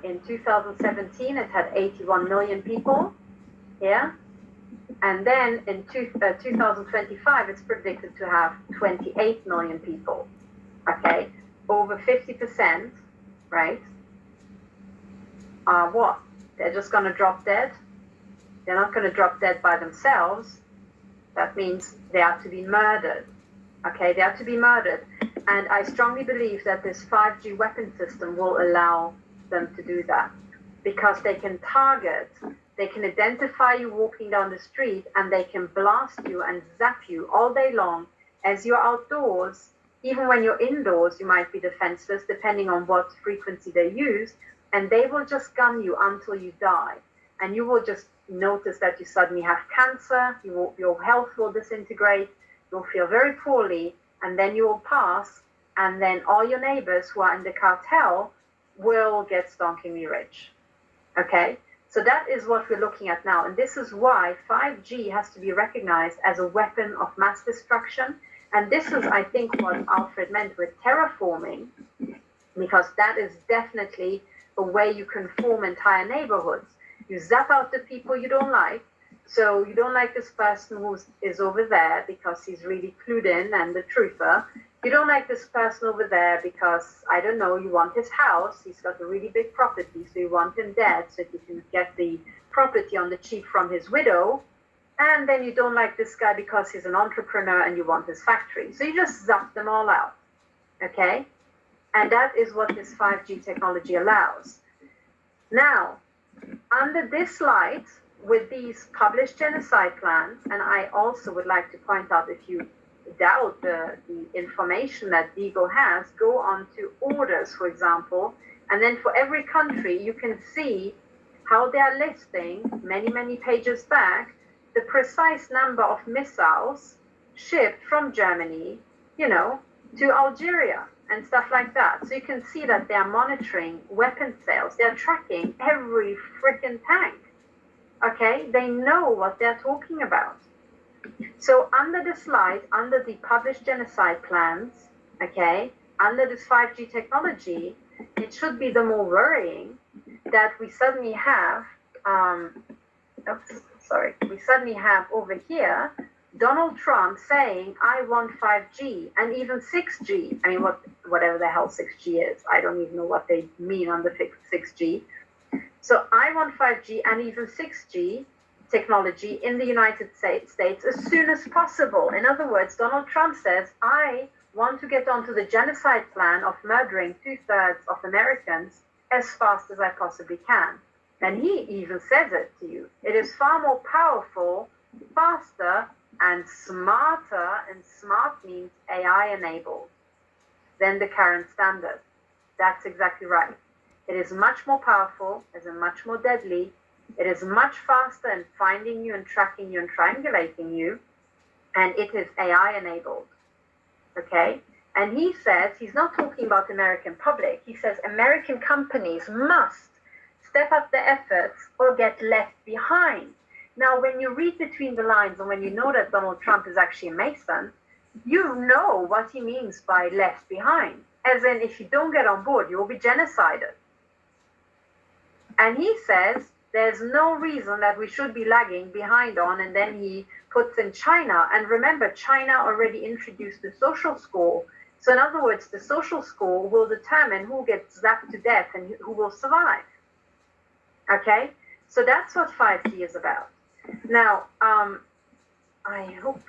in 2017, it had 81 million people. Yeah. And then in 2025, it's predicted to have 28 million people. Okay. Over 50%, right? What? They're just going to drop dead? They're not going to drop dead by themselves. That means they have to be murdered. Okay, they have to be murdered. And I strongly believe that this 5G weapon system will allow them to do that, because they can target, they can identify you walking down the street, and they can blast you and zap you all day long as you're outdoors. Even when you're indoors, you might be defenseless, depending on what frequency they use, and they will just gun you until you die. And you will just notice that you suddenly have cancer, your health will disintegrate, you'll feel very poorly, and then you will pass, and then all your neighbors who are in the cartel will get stonkingly rich. Okay? So that is what we're looking at now. And this is why 5G has to be recognized as a weapon of mass destruction. And this is, I think, what Alfred meant with terraforming, because that is definitely a way you can form entire neighborhoods. You zap out the people you don't like. So you don't like this person who is over there because he's really clued in and the truther. You don't like this person over there because, I don't know, you want his house. He's got a really big property, so you want him dead so you can get the property on the cheap from his widow. And then you don't like this guy because he's an entrepreneur and you want his factory. So you just zap them all out, okay? And that is what this 5G technology allows. Now, under this light, with these published genocide plans, and I also would like to point out, if you doubt the information that Deagle has, go on to orders, for example, and then for every country, you can see how they are listing, many, many pages back, the precise number of missiles shipped from Germany, to Algeria and stuff like that. So you can see that they are monitoring weapon sales. They're tracking every freaking tank. Okay, they know what they're talking about. So under the slide, under the published genocide plans, okay, under this 5G technology, it should be the more worrying that we suddenly have, we suddenly have over here Donald Trump saying, I want 5G and even 6G. I mean, whatever the hell 6G is. I don't even know what they mean on the 6G. So I want 5G and even 6G technology in the United States as soon as possible. In other words, Donald Trump says, I want to get onto the genocide plan of murdering 2/3 of Americans as fast as I possibly can. And he even says it to you. It is far more powerful, faster, and smarter, and smart means AI enabled, than the current standard. That's exactly right. It is much more powerful, it is much more deadly, it is much faster in finding you and tracking you and triangulating you, and it is AI enabled. Okay? And he says, he's not talking about the American public, he says American companies must step up their efforts or get left behind. Now, when you read between the lines and when you know that Donald Trump is actually a Mason, you know what he means by left behind. As in, if you don't get on board, you will be genocided. And he says there's no reason that we should be lagging behind on, and then he puts in China. And remember, China already introduced the social score. So in other words, the social score will determine who gets zapped to death and who will survive. Okay? So that's what 5G is about. Now, I hope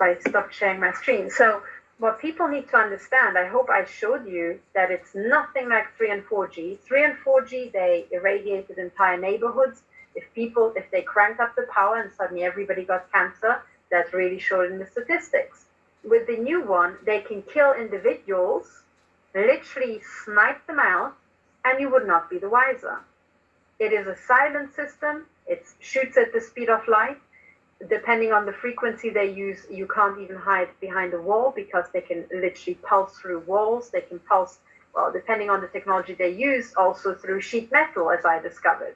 I stopped sharing my screen. So what people need to understand, I hope I showed you that it's nothing like 3 and 4G. 3 and 4G, they irradiated entire neighborhoods. If they cranked up the power and suddenly everybody got cancer, that really showed in the statistics. With the new one, they can kill individuals, literally snipe them out, and you would not be the wiser. It is a silent system. It shoots at the speed of light. Depending on the frequency they use, you can't even hide behind a wall because they can literally pulse through walls. They can pulse, well, depending on the technology they use, also through sheet metal, as I discovered.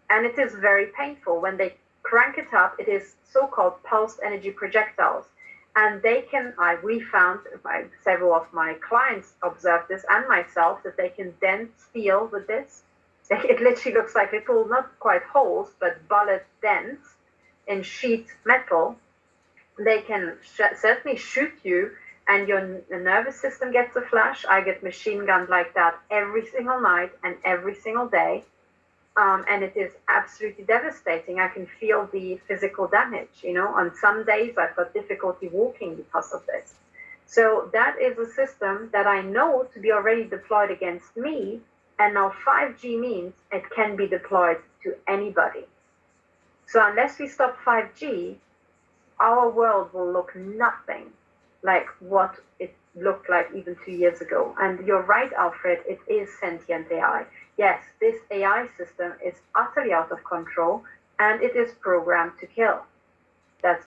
And it is very painful. When they crank it up, it is so-called pulsed energy projectiles. And they can, we found, several of my clients observed this, and myself, that they can dent steel with this. It literally looks like little, not quite holes, but bullet dents in sheet metal. They can certainly shoot you, and your nervous system gets a flash. I get machine gunned like that every single night and every single day. And it is absolutely devastating. I can feel the physical damage. On some days I've got difficulty walking because of this. So that is a system that I know to be already deployed against me. And now 5G means it can be deployed to anybody. So unless we stop 5G, our world will look nothing like what it looked like even 2 years ago. And you're right, Alfred, it is sentient AI. Yes, this AI system is utterly out of control and it is programmed to kill. That's